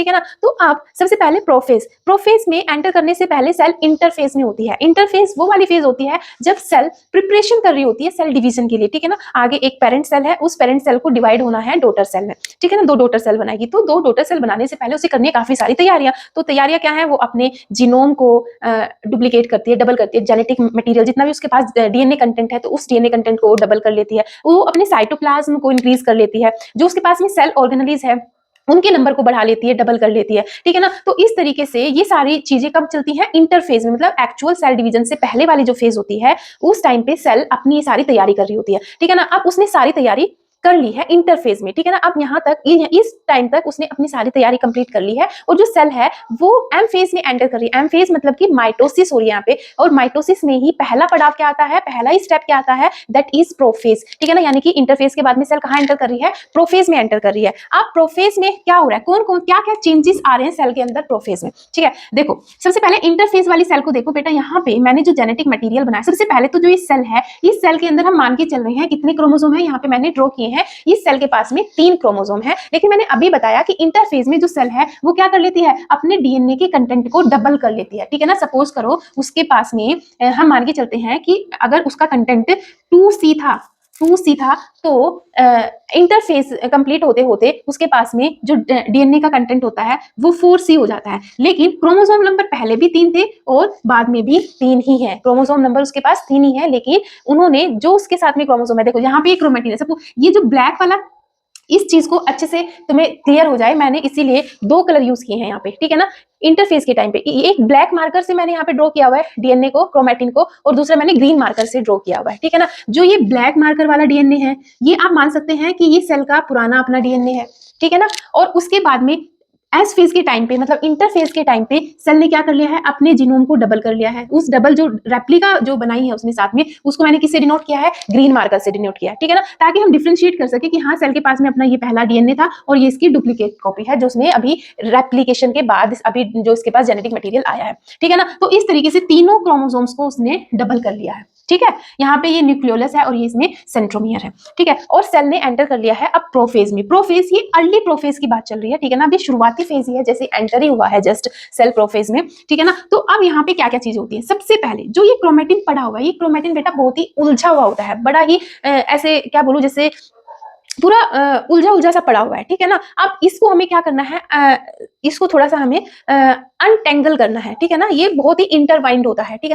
ठीक है ना। तो अब सबसे पहले प्रोफेज में एंटर करने से पहले सेल इंटरफेज में होती है। इंटरफेज वो वाली फेज होती है जब सेल प्रिपरेशन कर रही होती है सेल डिवीजन के लिए, ठीक है ना। आगे एक पेरेंट सेल है, उस पेरेंट सेल को डिवाइड होना है डॉटर सेल में, ठीक है ना। 2 डॉटर सेल बनाएगी, तो 2 डॉटर सेल बनाने से पहले उसे करनी है काफी सारी तैयारियां। तो तैयारियां क्या है, वो अपने जीनोम को डुप्लीकेट करती है, डबल करती है। जेनेटिक मटेरियल जितना भी उसके पास डीएनए कंटेंट है, तो उस डीएनए कंटेंट को डबल कर लेती है। वो अपने साइटोप्लाज्म को इंक्रीज कर लेती है। जो उसके पास में सेल ऑर्गेनेलिज है उनके नंबर को बढ़ा लेती है, डबल कर लेती है, ठीक है ना। तो इस तरीके से ये सारी चीजें कब चलती हैं, इंटरफेज में, मतलब एक्चुअल सेल डिवीजन से पहले वाली जो फेज होती है उस टाइम पे सेल अपनी सारी तैयारी कर रही होती है, ठीक है ना। अब उसने सारी तैयारी कर ली है इंटरफेज में, ठीक है ना। अब यहाँ तक इस टाइम तक उसने अपनी सारी तैयारी कंप्लीट कर ली है और जो सेल है वो एम फेज में एंटर कर रही है। एम फेज मतलब कि माइटोसिस हो रही है यहाँ पे, और माइटोसिस में ही पहला पड़ाव क्या आता है, पहला ही स्टेप क्या आता है, दैट इज प्रोफेज, ठीक है ना। यानी कि इंटरफेज के बाद में सेल कहाँ एंटर कर रही है, प्रोफेज में एंटर कर रही है। अब प्रोफेज में क्या हो रहा है, कौन कौन क्या क्या चेंजेस आ रहे हैं सेल के अंदर प्रोफेज में, ठीक है। देखो सबसे पहले इंटरफेज वाली सेल को देखो बेटा, यहाँ पे मैंने जो जेनेटिक मटेरियल बनाया, सबसे पहले तो जो ये सेल है, इस सेल के अंदर हम मान के चल रहे हैं कितने क्रोमोसोम है, यहाँ पे मैंने ड्रॉ किए हैं। इस सेल के पास में 3 क्रोमोसोम है, लेकिन मैंने अभी बताया कि इंटरफेज में जो सेल है वो क्या कर लेती है, अपने डीएनए के कंटेंट को डबल कर लेती है, ठीक है ना। सपोज करो उसके पास में हम मान के चलते हैं कि अगर उसका कंटेंट 2C था तो इंटरफेस कंप्लीट होते होते उसके पास में जो डीएनए का कंटेंट होता है वो 4C हो जाता है। लेकिन क्रोमोसोम नंबर पहले भी 3 थे और बाद में भी 3 ही है, क्रोमोसोम नंबर उसके पास 3 ही है, लेकिन उन्होंने जो उसके साथ में क्रोमोसोम है, देखो यहाँ पे एक क्रोमेटिन है, सब ये जो ब्लैक वाला, इस चीज को अच्छे से तुम्हें क्लियर हो जाए, मैंने इसीलिए 2 कलर यूज किए हैं यहाँ पे, ठीक है ना। इंटरफेस के टाइम पे एक ब्लैक मार्कर से मैंने यहाँ पे ड्रॉ किया हुआ है डीएनए को, क्रोमेटिन को, और दूसरा मैंने ग्रीन मार्कर से ड्रॉ किया हुआ है, ठीक है ना। जो ये ब्लैक मार्कर वाला डीएनए है, ये आप मान सकते हैं कि ये सेल का पुराना अपना डीएनए है, ठीक है ना। और उसके बाद में एस फेज के टाइम पे, मतलब इंटरफेज के टाइम पे सेल ने क्या कर लिया है, अपने जीनोम को डबल कर लिया है। उस डबल जो रेप्लिका जो बनाई है उसने साथ में, उसको मैंने किससे डिनोट किया है, ग्रीन मार्कर से डिनोट किया है, ठीक है ना। ताकि हम डिफरेंशिएट कर सके कि हाँ सेल के पास में अपना ये पहला डीएनए था और ये इसकी डुप्लीकेट कॉपी है जो उसने अभी रेप्लिकेशन के बाद अभी जो इसके पास जेनेटिक मटेरियल आया है, ठीक है ना। तो इस तरीके से तीनों क्रोमोसोम्स को उसने डबल कर लिया है, ठीक है। यहाँ पे ये न्यूक्लियोलस है और ये इसमें सेंट्रोमियर है, ठीक है। और सेल ने एंटर कर लिया है अब प्रोफेज में। प्रोफेज ये अर्ली प्रोफेज की बात चल रही है, ठीक है ना। अभी शुरुआती फेज ही है, जैसे एंटर ही हुआ है जस्ट सेल प्रोफेज में, ठीक है ना। तो अब यहाँ पे क्या क्या चीजें होती है, सबसे पहले जो ये क्रोमेटिन पड़ा हुआ है, ये क्रोमेटिन बेटा बहुत ही उलझा हुआ होता है, बड़ा ही ऐसे क्या बोलूं, जैसे पूरा उलझा उलझा सा पड़ा हुआ है, ठीक है ना। अब इसको हमें क्या करना है, इसको थोड़ा सा हमें अनटेंगल करना है, ठीक है ना। ये बहुत ही इंटरवाइंड होता है, ठीक है।